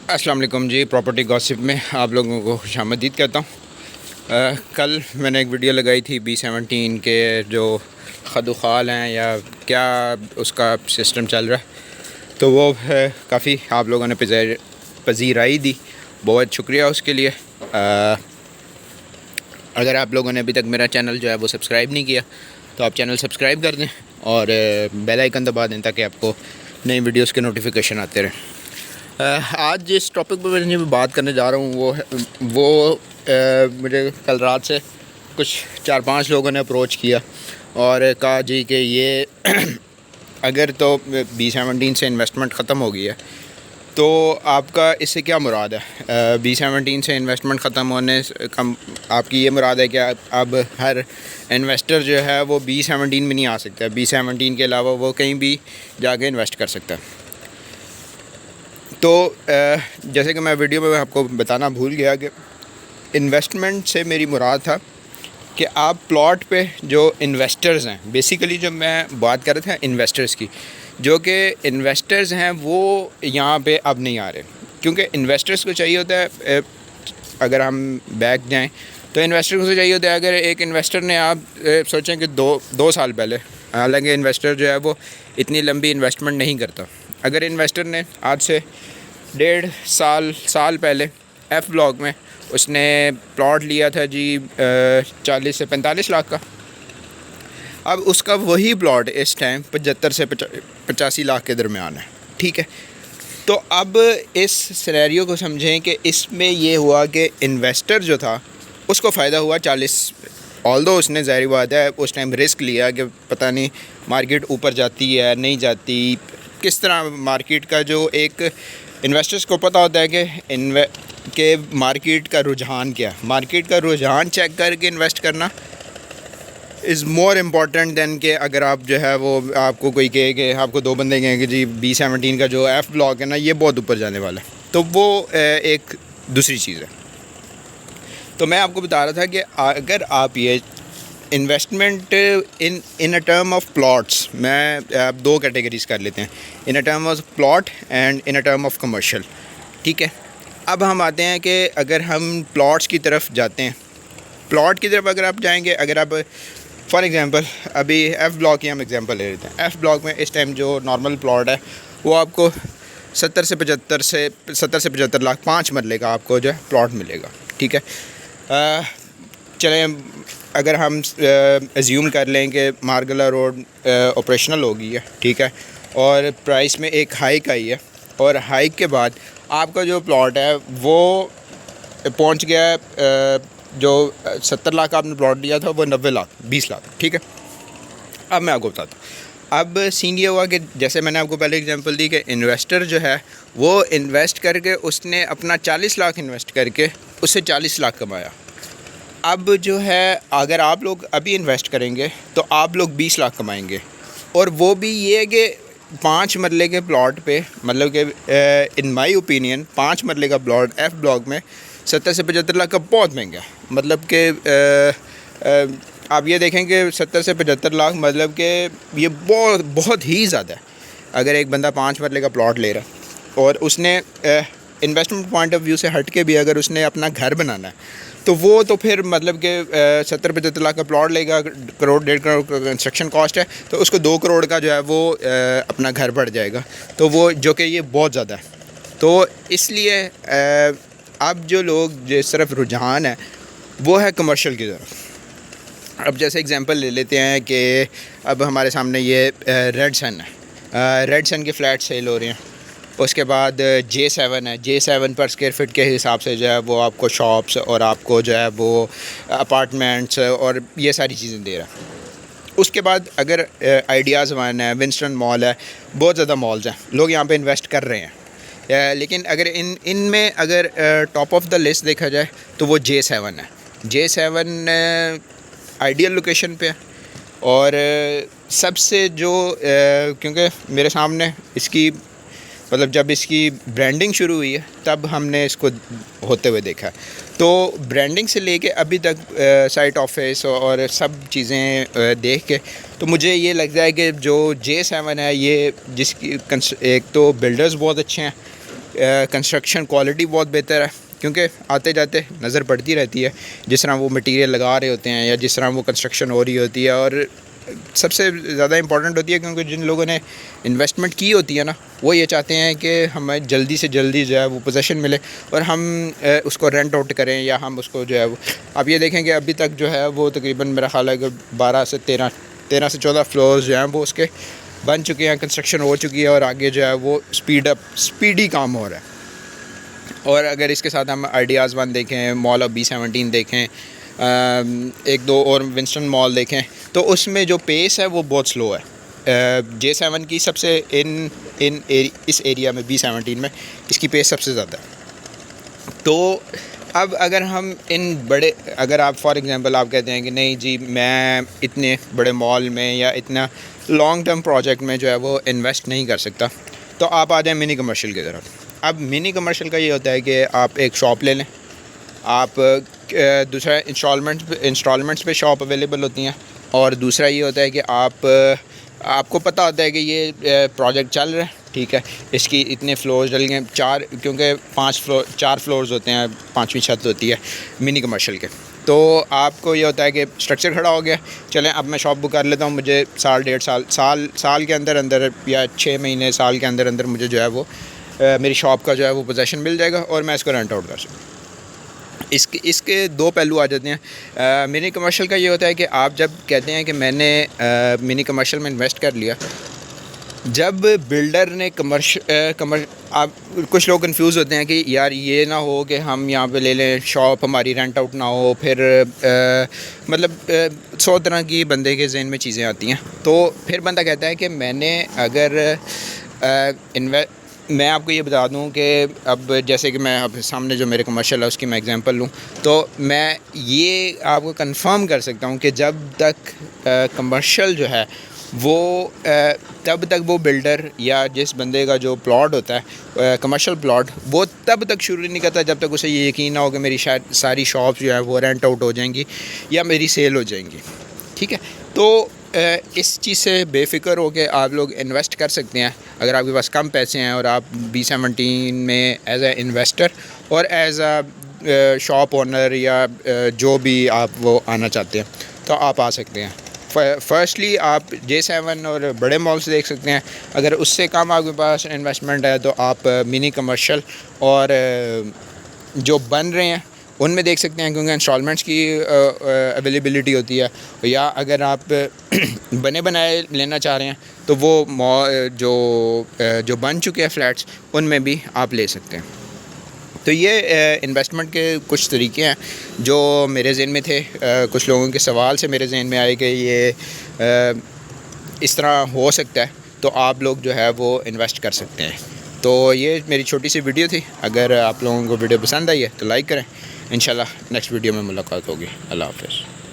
अस्सलाम वालेकुम जी। Property gossip में आप लोगों को खुशामदीद कहता हूँ। कल मैंने एक वीडियो लगाई थी B17 के जो खदुखाल हैं या क्या उसका सिस्टम चल रहा है, तो वो काफ़ी आप लोगों ने पजीराई दी। बहुत शुक्रिया उसके लिए। अगर आप लोगों ने अभी तक मेरा चैनल जो है वो सब्सक्राइब नहीं किया तो आप चैनल सब्सक्राइब कर दें और बेल आइकन दबा दें ताकि आपको नई वीडियोस के नोटिफिकेशन आते रहें। आज जिस टॉपिक पर मैं बात करने जा रहा हूँ वो मुझे कल रात से कुछ 4-5 लोगों ने अप्रोच किया और कहा जी कि ये अगर तो B17 से इन्वेस्टमेंट ख़त्म हो गई है तो आपका इससे क्या मुराद है। B17 से इन्वेस्टमेंट ख़त्म होने से कम आपकी ये मुराद है कि अब हर इन्वेस्टर जो है वो B17 में नहीं आ सकता, B17 के अलावा वो कहीं भी जाके इन्वेस्ट कर सकता है। तो जैसे कि मैं वीडियो में आपको बताना भूल गया कि इन्वेस्टमेंट से मेरी मुराद था कि आप प्लॉट पे जो इन्वेस्टर्स हैं, बेसिकली जो मैं बात कर रहा था इन्वेस्टर्स की, जो कि इन्वेस्टर्स हैं वो यहाँ पे अब नहीं आ रहे, क्योंकि इन्वेस्टर्स को चाहिए होता है, अगर हम बैक जाएं तो इन्वेस्टर्स को चाहिए होता है, अगर एक इन्वेस्टर ने आप सोचें कि दो साल पहले, हालांकि इन्वेस्टर जो है वो इतनी लंबी इन्वेस्टमेंट नहीं करता, अगर इन्वेस्टर ने आज से 1.5 साल पहले एफ ब्लॉक में उसने प्लॉट लिया था जी 40 से 45 लाख का, अब उसका वही प्लॉट इस टाइम 75 से 85 लाख के दरमियान है। ठीक है, तो अब इस सिनेरियो को समझें कि इसमें ये हुआ कि इन्वेस्टर जो था उसको फ़ायदा हुआ 40, ऑल्दो उसने ज़ाहिर बात है उस टाइम रिस्क लिया कि पता नहीं मार्केट ऊपर जाती है नहीं जाती, किस तरह मार्केट का जो एक इन्वेस्टर्स को पता होता है कि मार्केट का रुझान क्या है, मार्केट का रुझान चेक करके इन्वेस्ट करना इज़ मोर इम्पॉर्टेंट दैन कि अगर आप जो है वो आपको कोई कहे कि आपको 2 बंदे कहें कि जी B17 का जो एफ ब्लॉक है ना ये बहुत ऊपर जाने वाला है, तो वो एक दूसरी चीज़ है। तो मैं आपको बता रहा था कि अगर आप ये investment in a term of plots, मैं आप 2 कैटेगरीज कर लेते हैं, in a term of plot and in a term of commercial. ठीक है, अब हम आते हैं कि अगर हम प्लॉट्स की तरफ जाते हैं, प्लॉट की तरफ अगर आप जाएंगे, अगर आप फॉर एग्जांपल अभी एफ़ ब्लॉक की हम एग्जांपल ले लेते हैं, एफ़ ब्लॉक में इस टाइम जो नॉर्मल प्लॉट है वो आपको 70 से 75 लाख 5 मरले का आपको जो है प्लॉट मिलेगा। ठीक है, चलें अगर हम एज्यूम कर लें कि मारगला रोड ऑपरेशनल हो गई है, ठीक है, और प्राइस में एक हाइक आई है और हाइक के बाद आपका जो प्लॉट है वो पहुंच गया है, जो 70 लाख आपने प्लॉट लिया था वो 90 लाख 20 लाख। ठीक है, अब मैं आपको बताता हूँ। अब सीन ये हुआ कि जैसे मैंने आपको पहले एग्जांपल दी कि इन्वेस्टर जो है वो इन्वेस्ट करके उसने अपना 40 लाख इन्वेस्ट करके उससे 40 लाख कमाया। अब जो है अगर आप लोग अभी इन्वेस्ट करेंगे तो आप लोग 20 लाख कमाएंगे, और वो भी ये कि 5 मरले के प्लॉट पे, मतलब कि इन माय ओपिनियन 5 मरले का प्लॉट एफ ब्लॉक में 70 से 75 लाख का बहुत महंगा है। मतलब कि आप ये देखें कि 70 से 75 लाख मतलब कि ये बहुत ही ज़्यादा है। अगर एक बंदा 5 मरले का प्लॉट ले रहा है और उसने इन्वेस्टमेंट पॉइंट ऑफ व्यू से हट के भी अगर उसने अपना घर बनाना है तो वो तो फिर मतलब कि 70-75 लाख का प्लॉट लेगा, 1-1.5 करोड़ कंस्ट्रक्शन कॉस्ट है, तो उसको 2 करोड़ का जो है वो अपना घर पड़ जाएगा, तो वो जो कि ये बहुत ज़्यादा है। तो इसलिए अब जो लोग जिस तरफ रुझान है वो है कमर्शियल की तरफ। अब जैसे एग्जांपल ले लेते हैं कि अब हमारे सामने ये रेड सन है, रेड सन के फ्लैट सेल हो रहे हैं, उसके बाद J7 है, J7 पर स्क्वायर फीट के हिसाब से जो है वो आपको शॉप्स और आपको जो है वो अपार्टमेंट्स और ये सारी चीज़ें दे रहा है। उसके बाद अगर आइडियाज़ वन है, विंस्टन मॉल है, बहुत ज़्यादा मॉल्स हैं, लोग यहाँ पे इन्वेस्ट कर रहे हैं, लेकिन अगर इनमें अगर टॉप ऑफ द लिस्ट देखा जाए तो वो J7 है। J7 आइडियल लोकेशन पे है और सबसे जो क्योंकि मेरे सामने इसकी मतलब जब इसकी ब्रांडिंग शुरू हुई है तब हमने इसको होते हुए देखा, तो ब्रांडिंग से लेके अभी तक साइट ऑफिस और सब चीज़ें देख के तो मुझे ये लगता है कि जो J7 है ये जिसकी एक तो बिल्डर्स बहुत अच्छे हैं, कंस्ट्रक्शन क्वालिटी बहुत बेहतर है, क्योंकि आते जाते नज़र पड़ती रहती है जिस तरह वो मटेरियल लगा रहे होते हैं या जिस तरह वो कंस्ट्रक्शन हो रही होती है। और सबसे ज़्यादा इंपॉर्टेंट होती है क्योंकि जिन लोगों ने इन्वेस्टमेंट की होती है ना, वो ये चाहते हैं कि हमें जल्दी से जल्दी जो है वो पोजीशन मिले और हम उसको रेंट आउट करें या हम उसको जो है वो, आप ये देखें कि अभी तक जो है वो तकरीबन मेरा ख्याल है कि 12 से 13 से 14 फ्लोर्स जो हैं वो उसके बन चुके हैं, कंस्ट्रक्शन हो चुकी है और आगे जो है वो स्पीडी काम हो रहा है। और अगर इसके साथ हम आइडियाज़ वन देखें, मॉल ऑफ B17 देखें, एक दो और विंस्टन मॉल देखें, तो उसमें जो पेस है वो बहुत स्लो है। J7 की सबसे इस एरिया में B17 में इसकी पेस सबसे ज़्यादा है। तो अब अगर हम अगर आप फॉर एग्ज़ाम्पल आप कहते हैं कि नहीं जी मैं इतने बड़े मॉल में या इतना लॉन्ग टर्म प्रोजेक्ट में जो है वो इन्वेस्ट नहीं कर सकता, तो आप आ जाएँ मिनी कमर्शियल की तरफ। अब मिनी कमर्शियल का ये होता है कि आप एक शॉप ले लें, आप दूसरा इंस्टॉलमेंट्स पे शॉप अवेलेबल होती हैं, और दूसरा ये होता है कि आपको पता होता है कि ये प्रोजेक्ट चल रहा है, ठीक है, इसकी इतने फ्लोर्स डल गए, क्योंकि 4 फ्लोर्स होते हैं, 5वीं छत होती है मिनी कमर्शियल के। तो आपको ये होता है कि स्ट्रक्चर खड़ा हो गया, चलें अब मैं शॉप बुक कर लेता हूँ, मुझे साल के अंदर या 6 महीने साल के अंदर मुझे जो है वो मेरी शॉप का जो है वो पोजीशन मिल जाएगा और मैं इसको रेंट आउट कर सकूँ। इसके दो पहलू आ जाते हैं। मिनी कमर्शियल का ये होता है कि आप जब कहते हैं कि मैंने मिनी कमर्शियल में इन्वेस्ट कर लिया, जब बिल्डर ने आप कुछ लोग कंफ्यूज होते हैं कि यार ये ना हो कि हम यहाँ पे ले लें शॉप, हमारी रेंट आउट ना हो, फिर मतलब 100 तरह की बंदे के जहन में चीज़ें आती हैं। तो फिर बंदा कहता है कि मैंने अगर मैं आपको ये बता दूं कि अब जैसे कि मैं अब सामने जो मेरे कमर्शियल है उसकी मैं एग्जांपल लूं, तो मैं ये आपको कंफर्म कर सकता हूं कि जब तक कमर्शियल जो है वो तब तक वो बिल्डर या जिस बंदे का जो प्लॉट होता है कमर्शियल प्लॉट, वो तब तक शुरू नहीं करता जब तक उसे ये यकीन ना हो कि मेरी शायद सारी शॉप्स जो है वो रेंट आउट हो जाएंगी या मेरी सेल हो जाएंगी, ठीक है। तो इस चीज़ से बेफ़िक्र हो के आप लोग इन्वेस्ट कर सकते हैं अगर आपके पास कम पैसे हैं और आप B17 में एज ए इन्वेस्टर और एज आ शॉप ओनर या जो भी आप वो आना चाहते हैं तो आप आ सकते हैं। फर्स्टली आप J7 और बड़े मॉल्स देख सकते हैं। अगर उससे कम आपके पास इन्वेस्टमेंट है तो आप मिनी कमर्शियल और जो बन रहे हैं उनमें देख सकते हैं, क्योंकि इंस्टॉलमेंट्स की अवेलेबिलिटी होती है। या अगर आप बने बनाए लेना चाह रहे हैं तो वो जो बन चुके हैं फ्लैट्स उनमें भी आप ले सकते हैं। तो ये इन्वेस्टमेंट के कुछ तरीके हैं जो मेरे ज़हन में थे। कुछ लोगों के सवाल से मेरे जहन में आए कि ये इस तरह हो सकता है, तो आप लोग जो है वो इन्वेस्ट कर सकते हैं। तो ये मेरी छोटी सी वीडियो थी। अगर आप लोगों को वीडियो पसंद आई है तो लाइक करें। इंशाल्लाह नेक्स्ट वीडियो में मुलाकात होगी। अल्लाह हाफ़िज़।